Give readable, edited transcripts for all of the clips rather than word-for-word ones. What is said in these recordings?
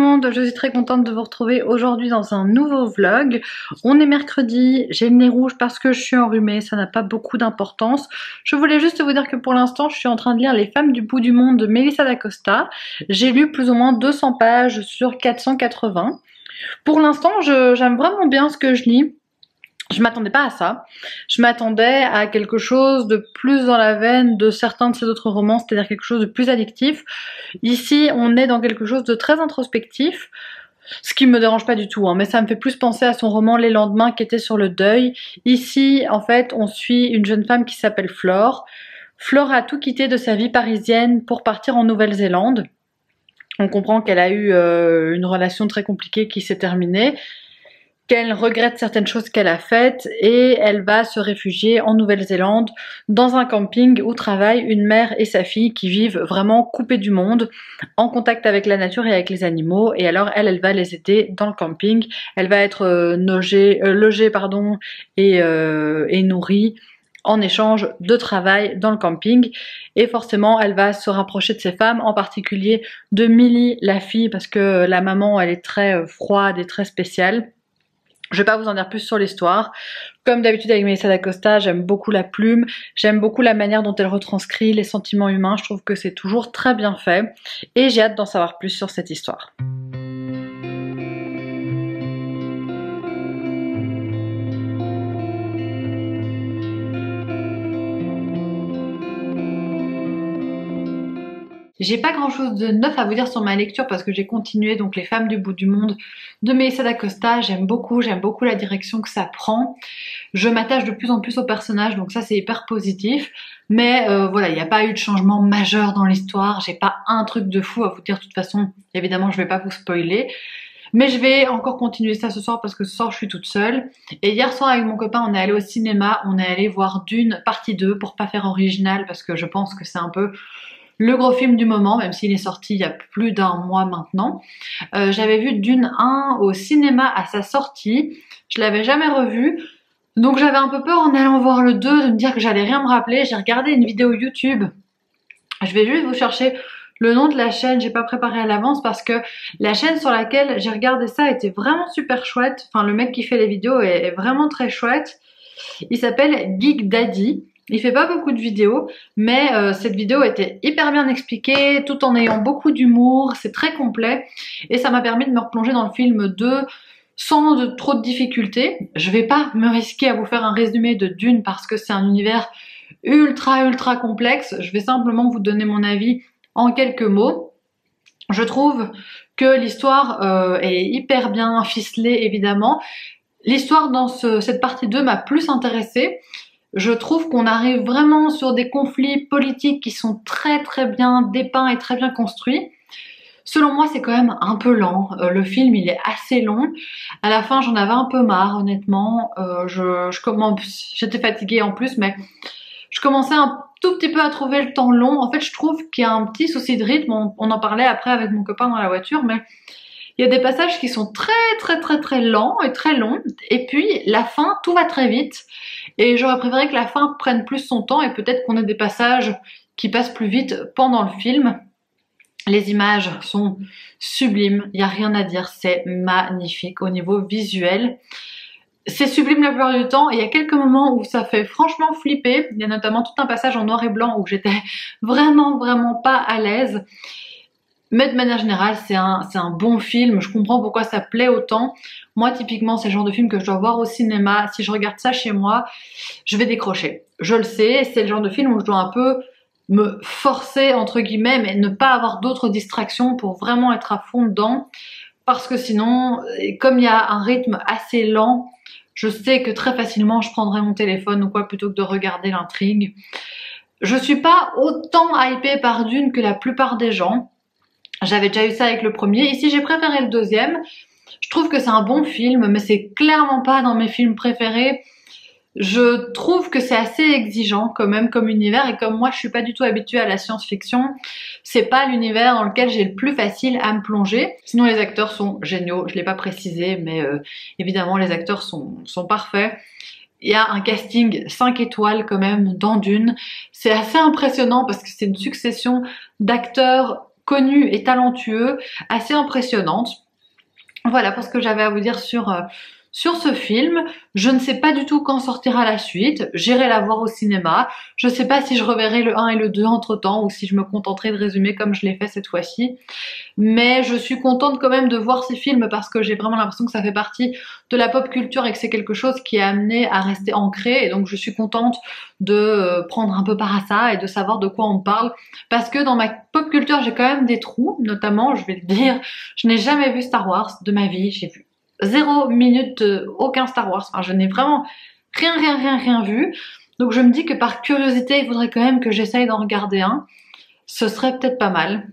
monde, je suis très contente de vous retrouver aujourd'hui dans un nouveau vlog. On est mercredi, j'ai le nez rouge parce que je suis enrhumée, ça n'a pas beaucoup d'importance. Je voulais juste vous dire que pour l'instant je suis en train de lire Les femmes du bout du monde de Melissa d'Acosta. J'ai lu plus ou moins 200 pages sur 480. Pour l'instant j'aime vraiment bien ce que je lis. Je m'attendais pas à ça. Je m'attendais à quelque chose de plus dans la veine de certains de ses autres romans, c'est-à-dire quelque chose de plus addictif. Ici, on est dans quelque chose de très introspectif, ce qui me dérange pas du tout, hein, mais ça me fait plus penser à son roman Les Lendemains qui était sur le deuil. Ici, en fait, on suit une jeune femme qui s'appelle Flore. Flore a tout quitté de sa vie parisienne pour partir en Nouvelle-Zélande. On comprend qu'elle a eu une relation très compliquée qui s'est terminée, qu'elle regrette certaines choses qu'elle a faites et elle va se réfugier en Nouvelle-Zélande dans un camping où travaillent une mère et sa fille qui vivent vraiment coupées du monde, en contact avec la nature et avec les animaux. Et alors elle va les aider dans le camping. Elle va être logée et nourrie en échange de travail dans le camping. Et forcément elle va se rapprocher de ces femmes, en particulier de Millie la fille, parce que la maman elle est très froide et très spéciale. Je vais pas vous en dire plus sur l'histoire. Comme d'habitude avec Melissa d'Acosta, j'aime beaucoup la plume, j'aime beaucoup la manière dont elle retranscrit les sentiments humains, je trouve que c'est toujours très bien fait et j'ai hâte d'en savoir plus sur cette histoire. J'ai pas grand chose de neuf à vous dire sur ma lecture parce que j'ai continué donc Les femmes du bout du monde de Melissa d'Acosta. J'aime beaucoup la direction que ça prend. Je m'attache de plus en plus aux personnages, donc ça c'est hyper positif. Mais voilà, il n'y a pas eu de changement majeur dans l'histoire. J'ai pas un truc de fou à vous dire. De toute façon, évidemment, je vais pas vous spoiler. Mais je vais encore continuer ça ce soir parce que ce soir je suis toute seule. Et hier soir avec mon copain on est allé au cinéma, on est allé voir Dune partie 2 pour pas faire original parce que je pense que c'est un peu le gros film du moment, même s'il est sorti il y a plus d'un mois maintenant. J'avais vu Dune 1 au cinéma à sa sortie, je l'avais jamais revu, donc j'avais un peu peur en allant voir le 2 de me dire que j'allais rien me rappeler. J'ai regardé une vidéo YouTube, je vais juste vous chercher le nom de la chaîne, j'ai pas préparé à l'avance parce que la chaîne sur laquelle j'ai regardé ça était vraiment super chouette, enfin le mec qui fait les vidéos est vraiment très chouette. Il s'appelle Geek Daddy. Il fait pas beaucoup de vidéos, mais cette vidéo était hyper bien expliquée, tout en ayant beaucoup d'humour, c'est très complet, et ça m'a permis de me replonger dans le film 2 sans trop de difficultés. Je vais pas me risquer à vous faire un résumé de Dune parce que c'est un univers ultra complexe, je vais simplement vous donner mon avis en quelques mots. Je trouve que l'histoire est hyper bien ficelée évidemment. L'histoire dans cette partie 2 m'a plus intéressée. Je trouve qu'on arrive vraiment sur des conflits politiques qui sont très bien dépeints et très bien construits. Selon moi, c'est quand même un peu lent. Le film, il est assez long. À la fin, j'en avais un peu marre, honnêtement. J'étais fatiguée en plus, mais je commençais un tout petit peu à trouver le temps long. En fait, je trouve qu'il y a un petit souci de rythme. On en parlait après avec mon copain dans la voiture, mais il y a des passages qui sont très lents et très longs. Et puis, la fin, tout va très vite. Et j'aurais préféré que la fin prenne plus son temps et peut-être qu'on ait des passages qui passent plus vite pendant le film. Les images sont sublimes, il n'y a rien à dire, c'est magnifique au niveau visuel. C'est sublime la plupart du temps et il y a quelques moments où ça fait franchement flipper. Il y a notamment tout un passage en noir et blanc où j'étais vraiment pas à l'aise. Mais de manière générale, c'est un bon film. Je comprends pourquoi ça plaît autant. Moi, typiquement, c'est le genre de film que je dois voir au cinéma. Si je regarde ça chez moi, je vais décrocher. Je le sais, c'est le genre de film où je dois un peu me forcer, entre guillemets, mais ne pas avoir d'autres distractions pour vraiment être à fond dedans. Parce que sinon, comme il y a un rythme assez lent, je sais que très facilement, je prendrai mon téléphone ou quoi plutôt que de regarder l'intrigue. Je suis pas autant hypée par Dune que la plupart des gens. J'avais déjà eu ça avec le premier. Ici, j'ai préféré le deuxième. Je trouve que c'est un bon film, mais c'est clairement pas dans mes films préférés. Je trouve que c'est assez exigeant quand même comme univers et comme moi, je suis pas du tout habituée à la science-fiction, c'est pas l'univers dans lequel j'ai le plus facile à me plonger. Sinon, les acteurs sont géniaux. Je l'ai pas précisé, mais évidemment, les acteurs sont parfaits. Il y a un casting 5 étoiles quand même dans Dune. C'est assez impressionnant parce que c'est une succession d'acteurs connus et talentueux, assez impressionnante. Voilà pour ce que j'avais à vous dire sur ce film. Je ne sais pas du tout quand sortira la suite, j'irai la voir au cinéma, je ne sais pas si je reverrai le 1 et le 2 entre temps ou si je me contenterai de résumer comme je l'ai fait cette fois-ci, mais je suis contente quand même de voir ces films parce que j'ai vraiment l'impression que ça fait partie de la pop culture et que c'est quelque chose qui est amené à rester ancré, et donc je suis contente de prendre un peu part à ça et de savoir de quoi on parle, parce que dans ma pop culture j'ai quand même des trous, notamment, je vais le dire, je n'ai jamais vu Star Wars de ma vie, j'ai vu 0 minute aucun Star Wars, enfin je n'ai vraiment rien vu, donc je me dis que par curiosité il faudrait quand même que j'essaye d'en regarder un, ce serait peut-être pas mal.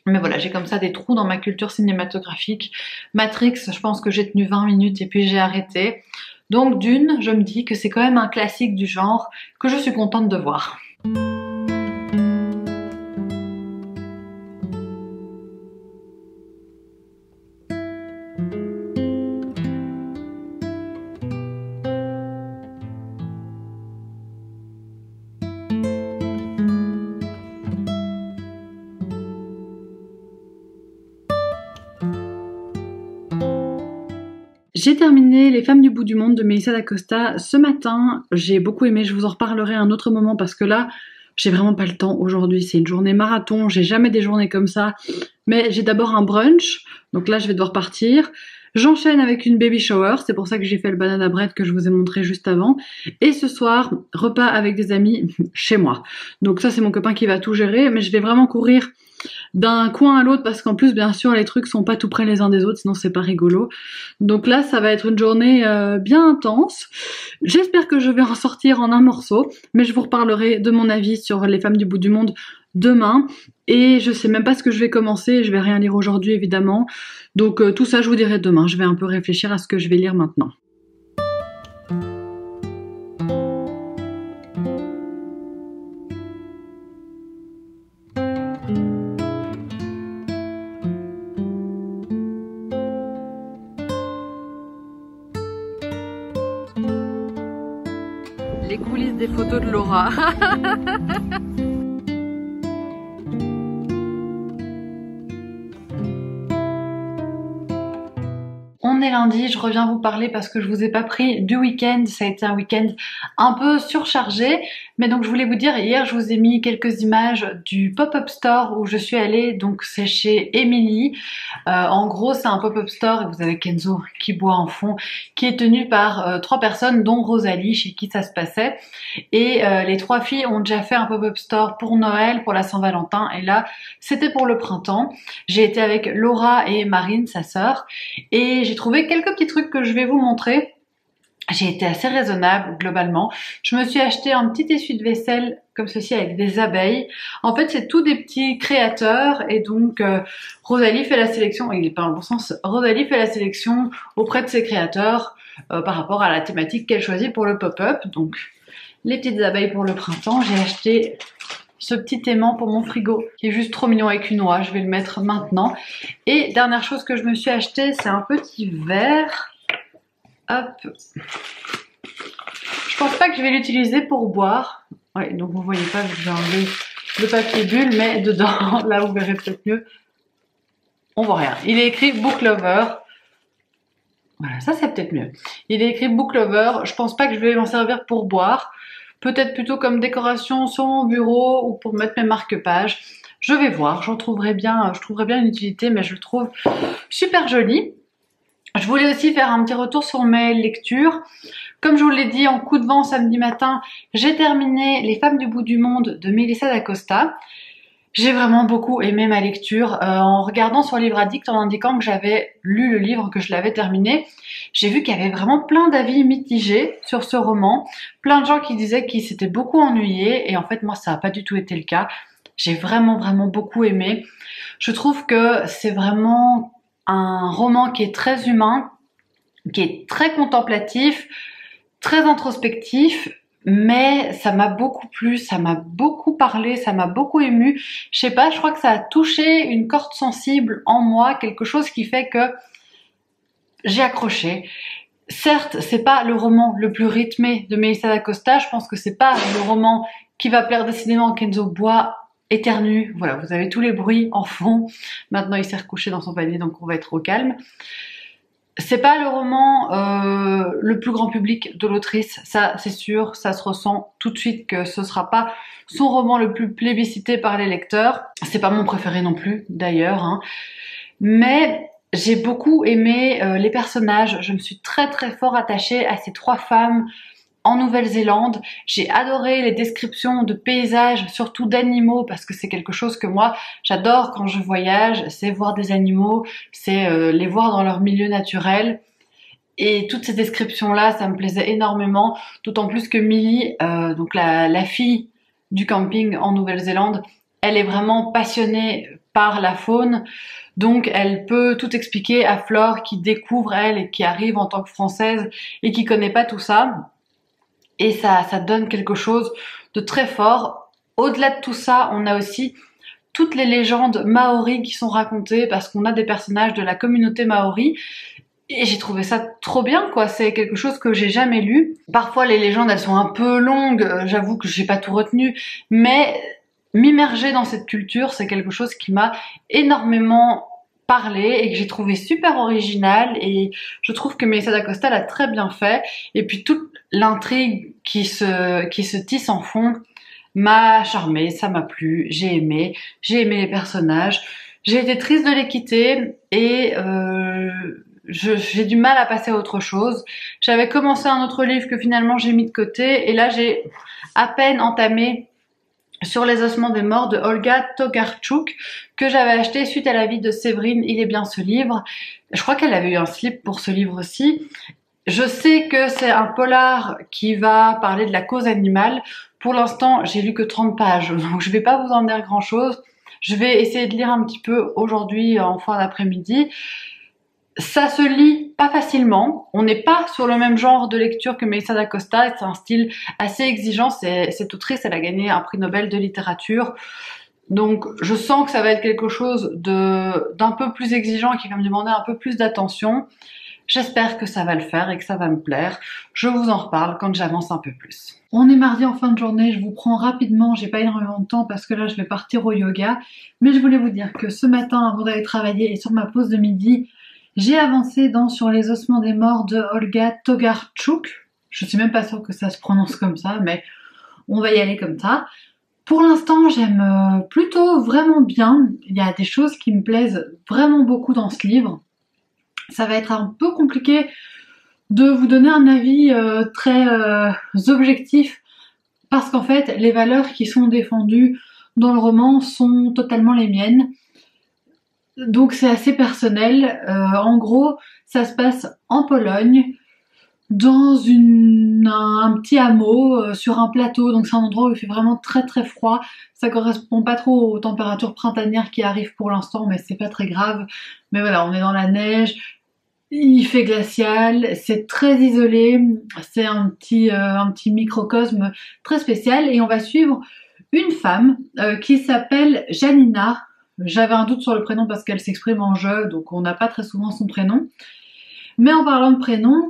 Mais voilà, j'ai comme ça des trous dans ma culture cinématographique. Matrix, je pense que j'ai tenu 20 minutes et puis j'ai arrêté. Donc d'une, je me dis que c'est quand même un classique du genre que je suis contente de voir. J'ai terminé Les femmes du bout du monde de Melissa d'Acosta ce matin. J'ai beaucoup aimé, je vous en reparlerai à un autre moment parce que là, j'ai vraiment pas le temps aujourd'hui. C'est une journée marathon, j'ai jamais des journées comme ça. Mais j'ai d'abord un brunch, donc là je vais devoir partir. J'enchaîne avec une baby shower, c'est pour ça que j'ai fait le banana bread que je vous ai montré juste avant. Et ce soir, repas avec des amis chez moi. Donc ça c'est mon copain qui va tout gérer, mais je vais vraiment courir d'un coin à l'autre parce qu'en plus bien sûr les trucs sont pas tout près les uns des autres, sinon c'est pas rigolo. Donc là ça va être une journée bien intense. J'espère que je vais en sortir en un morceau, mais je vous reparlerai de mon avis sur Les femmes du bout du monde demain, et je sais même pas ce que je vais commencer, je vais rien lire aujourd'hui évidemment, donc tout ça je vous dirai demain. Je vais un peu réfléchir à ce que je vais lire maintenant. Les coulisses des photos de Laura. On est lundi, je reviens vous parler parce que je vous ai pas pris du week-end, ça a été un week-end un peu surchargé, mais donc je voulais vous dire, hier je vous ai mis quelques images du pop-up store où je suis allée, donc c'est chez Emily. En gros c'est un pop-up store et vous avez Kenzo qui boit en fond, qui est tenu par 3 personnes dont Rosalie chez qui ça se passait, et les 3 filles ont déjà fait un pop-up store pour Noël, pour la Saint-Valentin, et là c'était pour le printemps. J'ai été avec Laura et Marine, sa sœur, et j'ai trouvé quelques petits trucs que je vais vous montrer. J'ai été assez raisonnable globalement. Je me suis acheté un petit essuie-de-vaisselle comme ceci avec des abeilles. En fait, c'est tous des petits créateurs et donc Rosalie fait la sélection, il n'est pas dans le bon sens, Rosalie fait la sélection auprès de ses créateurs par rapport à la thématique qu'elle choisit pour le pop-up. Donc, les petites abeilles pour le printemps. J'ai acheté ce petit aimant pour mon frigo qui est juste trop mignon avec une oie, je vais le mettre maintenant. Et dernière chose que je me suis acheté, c'est un petit verre. Hop. Je pense pas que je vais l'utiliser pour boire. Ouais, donc vous voyez pas vu que j'ai enlevé le papier bulle, mais dedans, là vous verrez peut-être mieux, on voit rien. Il est écrit Book Lover. Voilà, ça c'est peut-être mieux. Il est écrit Book Lover, je pense pas que je vais m'en servir pour boire. Peut-être plutôt comme décoration sur mon bureau ou pour mettre mes marque-pages. Je vais voir, je trouverai bien une utilité, mais je le trouve super joli. Je voulais aussi faire un petit retour sur mes lectures. Comme je vous l'ai dit en coup de vent samedi matin, j'ai terminé Les femmes du bout du monde de Melissa d'Acosta. J'ai vraiment beaucoup aimé ma lecture. En regardant sur Livre Addict, en indiquant que j'avais lu le livre, que je l'avais terminé, j'ai vu qu'il y avait vraiment plein d'avis mitigés sur ce roman. Plein de gens qui disaient qu'ils s'étaient beaucoup ennuyés, et en fait moi ça n'a pas du tout été le cas. J'ai vraiment beaucoup aimé. Je trouve que c'est vraiment un roman qui est très humain, qui est très contemplatif, très introspectif, mais ça m'a beaucoup plu, ça m'a beaucoup parlé, ça m'a beaucoup ému. Je sais pas, je crois que ça a touché une corde sensible en moi, quelque chose qui fait que j'ai accroché. Certes, c'est pas le roman le plus rythmé de Melissa d'Acosta, je pense que c'est pas le roman qui va plaire décidément à Kenzo Bois éternue. Voilà, vous avez tous les bruits en fond. Maintenant, il s'est recouché dans son panier, donc on va être au calme. C'est pas le roman le plus grand public de l'autrice, ça c'est sûr, ça se ressent tout de suite que ce sera pas son roman le plus plébiscité par les lecteurs. C'est pas mon préféré non plus d'ailleurs, hein. Mais j'ai beaucoup aimé les personnages, je me suis très très fort attachée à ces 3 femmes en Nouvelle-Zélande. J'ai adoré les descriptions de paysages, surtout d'animaux, parce que c'est quelque chose que moi j'adore quand je voyage, c'est voir des animaux, c'est les voir dans leur milieu naturel. Et toutes ces descriptions-là, ça me plaisait énormément, d'autant plus que Millie, donc la fille du camping en Nouvelle-Zélande, elle est vraiment passionnée par la faune, donc elle peut tout expliquer à Flore qui découvre elle et qui arrive en tant que Française et qui connaît pas tout ça. Et ça donne quelque chose de très fort. Au-delà de tout ça, on a aussi toutes les légendes maoris qui sont racontées parce qu'on a des personnages de la communauté maori. Et j'ai trouvé ça trop bien, quoi. C'est quelque chose que j'ai jamais lu. Parfois, les légendes, elles sont un peu longues. J'avoue que j'ai pas tout retenu. Mais m'immerger dans cette culture, c'est quelque chose qui m'a énormément parlé et que j'ai trouvé super original, et je trouve que Melissa d'Acosta l'a très bien fait. Et puis toute l'intrigue qui se tisse en fond m'a charmée, ça m'a plu, j'ai aimé les personnages. J'ai été triste de les quitter et j'ai du mal à passer à autre chose. J'avais commencé un autre livre que finalement j'ai mis de côté, et là j'ai à peine entamé Sur les ossements des morts de Olga Tokarczuk, que j'avais acheté suite à la vie de Séverine. Il est bien ce livre. Je crois qu'elle avait eu un slip pour ce livre aussi. Je sais que c'est un polar qui va parler de la cause animale. Pour l'instant, j'ai lu que 30 pages, donc je vais pas vous en dire grand chose. Je vais essayer de lire un petit peu aujourd'hui en fin d'après-midi. Ça se lit pas facilement. On n'est pas sur le même genre de lecture que Melissa d'Acosta. C'est un style assez exigeant. Cette autrice, elle a gagné un prix Nobel de littérature. Donc, je sens que ça va être quelque chose d'un peu plus exigeant et qui va me demander un peu plus d'attention. J'espère que ça va le faire et que ça va me plaire. Je vous en reparle quand j'avance un peu plus. On est mardi en fin de journée, je vous prends rapidement, j'ai pas énormément de temps parce que là je vais partir au yoga. Mais je voulais vous dire que ce matin, avant d'aller travailler et sur ma pause de midi, j'ai avancé dans Sur les ossements des morts de Olga Tokarczuk. Je suis même pas sûre que ça se prononce comme ça, mais on va y aller comme ça. Pour l'instant, j'aime plutôt vraiment bien. Il y a des choses qui me plaisent vraiment beaucoup dans ce livre. Ça va être un peu compliqué de vous donner un avis très objectif, parce qu'en fait, les valeurs qui sont défendues dans le roman sont totalement les miennes. Donc c'est assez personnel. En gros, ça se passe en Pologne, dans un petit hameau, sur un plateau. Donc c'est un endroit où il fait vraiment très très froid. Ça correspond pas trop aux températures printanières qui arrivent pour l'instant, mais c'est pas très grave. Mais voilà, on est dans la neige, il fait glacial, c'est très isolé. C'est un petit microcosme très spécial, et on va suivre une femme qui s'appelle Janina. J'avais un doute sur le prénom parce qu'elle s'exprime en je, donc on n'a pas très souvent son prénom. Mais en parlant de prénom,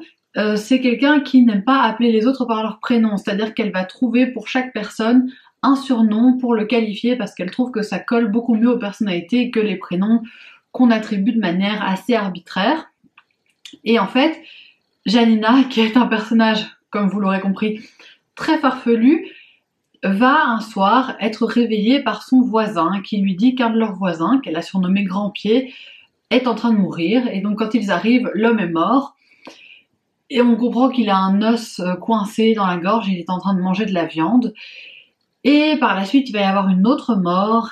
c'est quelqu'un qui n'aime pas appeler les autres par leur prénom, c'est-à-dire qu'elle va trouver pour chaque personne un surnom pour le qualifier, parce qu'elle trouve que ça colle beaucoup mieux aux personnalités que les prénoms qu'on attribue de manière assez arbitraire. Et en fait, Janina, qui est un personnage, comme vous l'aurez compris, très farfelu, va un soir être réveillée par son voisin qui lui dit qu'un de leurs voisins, qu'elle a surnommé Grand Pied, est en train de mourir. Et donc quand ils arrivent, l'homme est mort. Et on comprend qu'il a un os coincé dans la gorge, il est en train de manger de la viande. Et par la suite, il va y avoir une autre mort.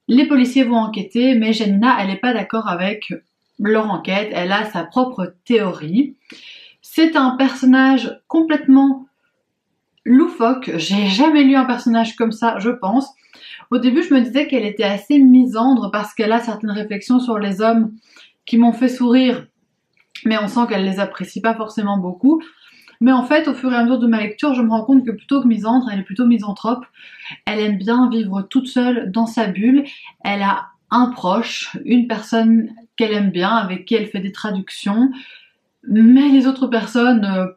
Les policiers vont enquêter, mais Janina, elle n'est pas d'accord avec leur enquête, elle a sa propre théorie. C'est un personnage complètement loufoque, j'ai jamais lu un personnage comme ça, je pense. Au début, je me disais qu'elle était assez misandre parce qu'elle a certaines réflexions sur les hommes qui m'ont fait sourire, mais on sent qu'elle les apprécie pas forcément beaucoup. Mais en fait, au fur et à mesure de ma lecture, je me rends compte que plutôt que misandre, elle est plutôt misanthrope. Elle aime bien vivre toute seule dans sa bulle. Elle a un proche, une personne qu'elle aime bien, avec qui elle fait des traductions. Mais les autres personnes,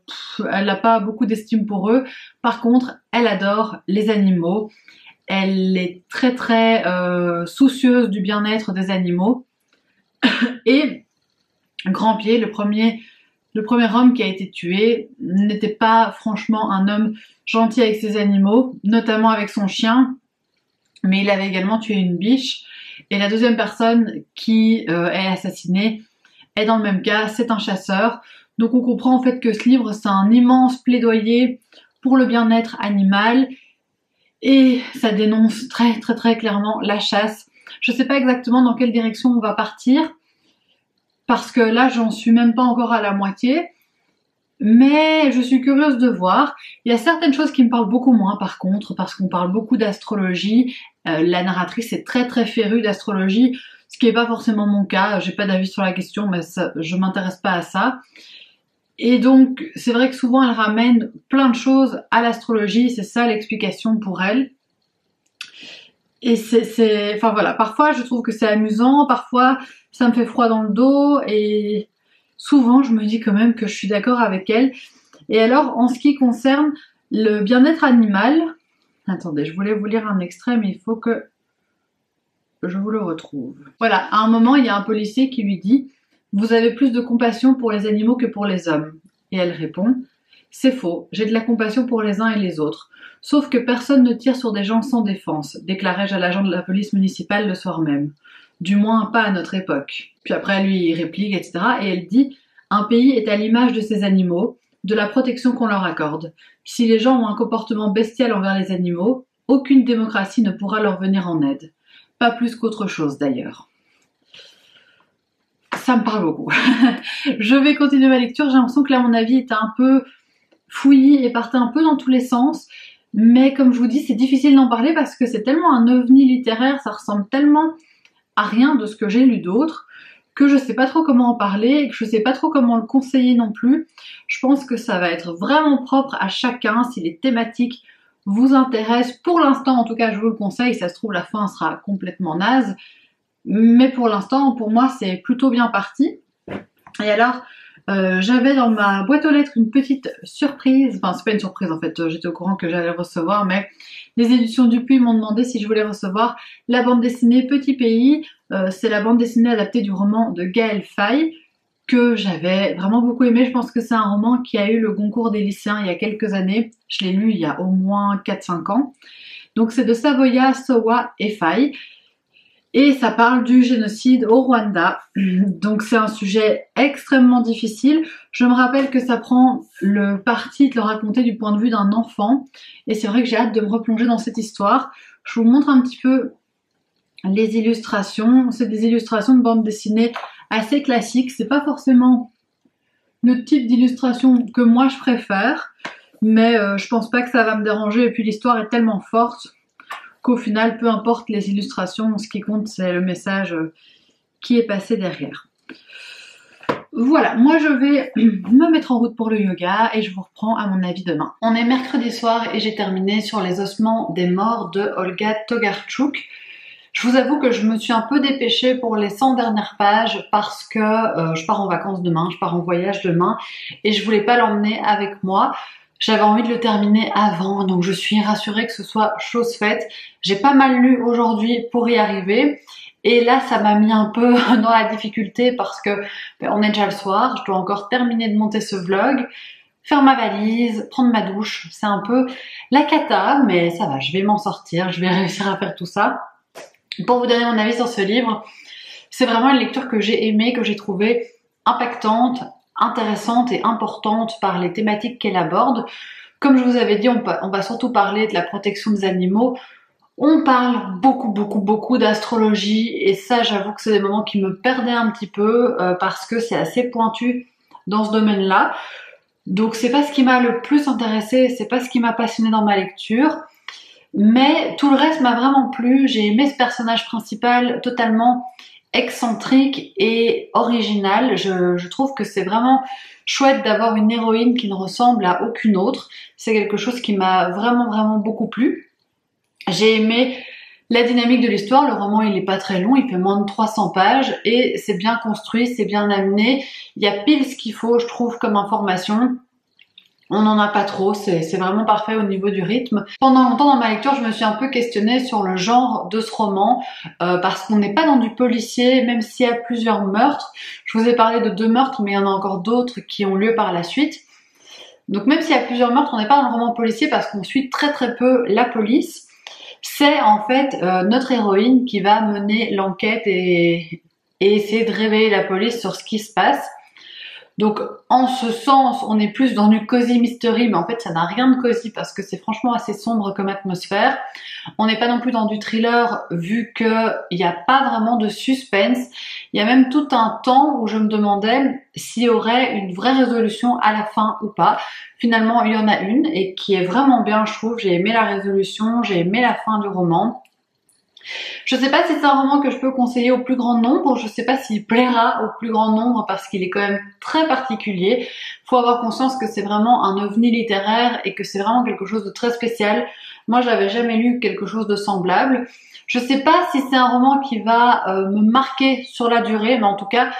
elle n'a pas beaucoup d'estime pour eux. Par contre, elle adore les animaux. Elle est très très soucieuse du bien-être des animaux. Et Grand-Pied, le premier homme qui a été tué, n'était pas franchement un homme gentil avec ses animaux, notamment avec son chien, mais il avait également tué une biche. Et la deuxième personne qui est assassinée est dans le même cas, c'est un chasseur. Donc on comprend en fait que ce livre, c'est un immense plaidoyer pour le bien-être animal et ça dénonce très très très clairement la chasse. Je ne sais pas exactement dans quelle direction on va partir parce que là, j'en suis même pas encore à la moitié. Mais je suis curieuse de voir. Il y a certaines choses qui me parlent beaucoup moins par contre, parce qu'on parle beaucoup d'astrologie. La narratrice est très très férue d'astrologie, ce qui n'est pas forcément mon cas. J'ai pas d'avis sur la question, mais ça, je m'intéresse pas à ça. Et donc, c'est vrai que souvent elle ramène plein de choses à l'astrologie, c'est ça l'explication pour elle. Et enfin voilà, parfois je trouve que c'est amusant, parfois ça me fait froid dans le dos et souvent je me dis quand même que je suis d'accord avec elle. Et alors en ce qui concerne le bien-être animal, attendez, je voulais vous lire un extrait mais il faut que je vous le retrouve. Voilà, à un moment il y a un policier qui lui dit « Vous avez plus de compassion pour les animaux que pour les hommes ». Et elle répond « C'est faux, j'ai de la compassion pour les uns et les autres. Sauf que personne ne tire sur des gens sans défense, déclarai-je à l'agent de la police municipale le soir même. Du moins pas à notre époque. » Puis après lui il réplique, etc. Et elle dit « Un pays est à l'image de ses animaux, de la protection qu'on leur accorde. Si les gens ont un comportement bestial envers les animaux, aucune démocratie ne pourra leur venir en aide. Pas plus qu'autre chose d'ailleurs. » Ça me parle beaucoup. Je vais continuer ma lecture. J'ai l'impression que là, mon avis était un peu fouillis et partait un peu dans tous les sens. Mais comme je vous dis, c'est difficile d'en parler parce que c'est tellement un ovni littéraire, ça ressemble tellement à rien de ce que j'ai lu d'autre, que je sais pas trop comment en parler et que je sais pas trop comment le conseiller non plus. Je pense que ça va être vraiment propre à chacun si les thématiques vous intéressent. Pour l'instant, en tout cas, je vous le conseille. Ça se trouve, la fin sera complètement naze. Mais pour l'instant, pour moi, c'est plutôt bien parti. Et alors, j'avais dans ma boîte aux lettres une petite surprise. Enfin, c'est pas une surprise en fait, j'étais au courant que j'allais le recevoir, mais les éditions Dupuis m'ont demandé si je voulais recevoir la bande dessinée Petit Pays. C'est la bande dessinée adaptée du roman de Gaël Faye, que j'avais vraiment beaucoup aimé. Je pense que c'est un roman qui a eu le concours des lycéens il y a quelques années. Je l'ai lu il y a au moins 4-5 ans. Donc c'est de Savoya, Sowa et Faye. Et ça parle du génocide au Rwanda. Donc c'est un sujet extrêmement difficile. Je me rappelle que ça prend le parti de le raconter du point de vue d'un enfant. Et c'est vrai que j'ai hâte de me replonger dans cette histoire. Je vous montre un petit peu les illustrations. C'est des illustrations de bande dessinée assez classiques. C'est pas forcément le type d'illustration que moi je préfère. Mais je pense pas que ça va me déranger. Et puis l'histoire est tellement forte qu'au final, peu importe les illustrations, ce qui compte, c'est le message qui est passé derrière. Voilà, moi je vais me mettre en route pour le yoga et je vous reprends à mon avis demain. On est mercredi soir et j'ai terminé sur les ossements des morts de Olga Tokarczuk. Je vous avoue que je me suis un peu dépêchée pour les 100 dernières pages parce que je pars en vacances demain, je pars en voyage demain et je voulais pas l'emmener avec moi. J'avais envie de le terminer avant, donc je suis rassurée que ce soit chose faite. J'ai pas mal lu aujourd'hui pour y arriver. Et là, ça m'a mis un peu dans la difficulté parce que on est déjà le soir, je dois encore terminer de monter ce vlog, faire ma valise, prendre ma douche. C'est un peu la cata, mais ça va, je vais m'en sortir, je vais réussir à faire tout ça. Pour vous donner mon avis sur ce livre, c'est vraiment une lecture que j'ai aimée, que j'ai trouvée impactante, intéressante et importante par les thématiques qu'elle aborde. Comme je vous avais dit, on va surtout parler de la protection des animaux. On parle beaucoup d'astrologie et ça, j'avoue que c'est des moments qui me perdaient un petit peu parce que c'est assez pointu dans ce domaine-là. Donc c'est pas ce qui m'a le plus intéressé, c'est pas ce qui m'a passionné dans ma lecture. Mais tout le reste m'a vraiment plu. J'ai aimé ce personnage principal totalement excentrique et original. Je trouve que c'est vraiment chouette d'avoir une héroïne qui ne ressemble à aucune autre. C'est quelque chose qui m'a vraiment beaucoup plu. J'ai aimé la dynamique de l'histoire. Le roman il est pas très long, il fait moins de 300 pages et c'est bien construit, c'est bien amené. Il y a pile ce qu'il faut, je trouve, comme information. On n'en a pas trop, c'est vraiment parfait au niveau du rythme. Pendant longtemps dans ma lecture, je me suis un peu questionnée sur le genre de ce roman, parce qu'on n'est pas dans du policier, même s'il y a plusieurs meurtres. Je vous ai parlé de 2 meurtres, mais il y en a encore d'autres qui ont lieu par la suite. Donc même s'il y a plusieurs meurtres, on n'est pas dans le roman policier parce qu'on suit très très peu la police. C'est en fait notre héroïne qui va mener l'enquête et essayer de réveiller la police sur ce qui se passe. Donc en ce sens, on est plus dans du cozy mystery, mais en fait ça n'a rien de cozy parce que c'est franchement assez sombre comme atmosphère. On n'est pas non plus dans du thriller vu qu'il n'y a pas vraiment de suspense. Il y a même tout un temps où je me demandais s'il y aurait une vraie résolution à la fin ou pas. Finalement, il y en a une et qui est vraiment bien, je trouve. J'ai aimé la résolution, j'ai aimé la fin du roman. Je sais pas si c'est un roman que je peux conseiller au plus grand nombre, je sais pas s'il plaira au plus grand nombre parce qu'il est quand même très particulier. Faut avoir conscience que c'est vraiment un ovni littéraire et que c'est vraiment quelque chose de très spécial. Moi, j'avais jamais lu quelque chose de semblable. Je sais pas si c'est un roman qui va me marquer sur la durée, mais en tout cas,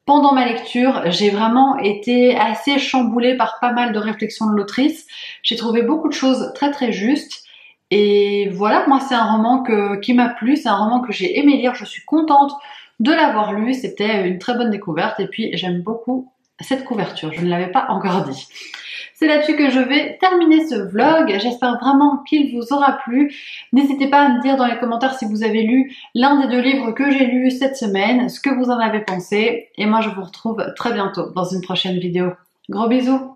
pendant ma lecture, j'ai vraiment été assez chamboulée par pas mal de réflexions de l'autrice. J'ai trouvé beaucoup de choses très très justes. Et voilà, moi c'est un roman qui m'a plu, c'est un roman que j'ai aimé lire, je suis contente de l'avoir lu, c'était une très bonne découverte et puis j'aime beaucoup cette couverture, je ne l'avais pas encore dit. C'est là-dessus que je vais terminer ce vlog, j'espère vraiment qu'il vous aura plu. N'hésitez pas à me dire dans les commentaires si vous avez lu l'un des 2 livres que j'ai lus cette semaine, ce que vous en avez pensé. Et moi je vous retrouve très bientôt dans une prochaine vidéo. Gros bisous!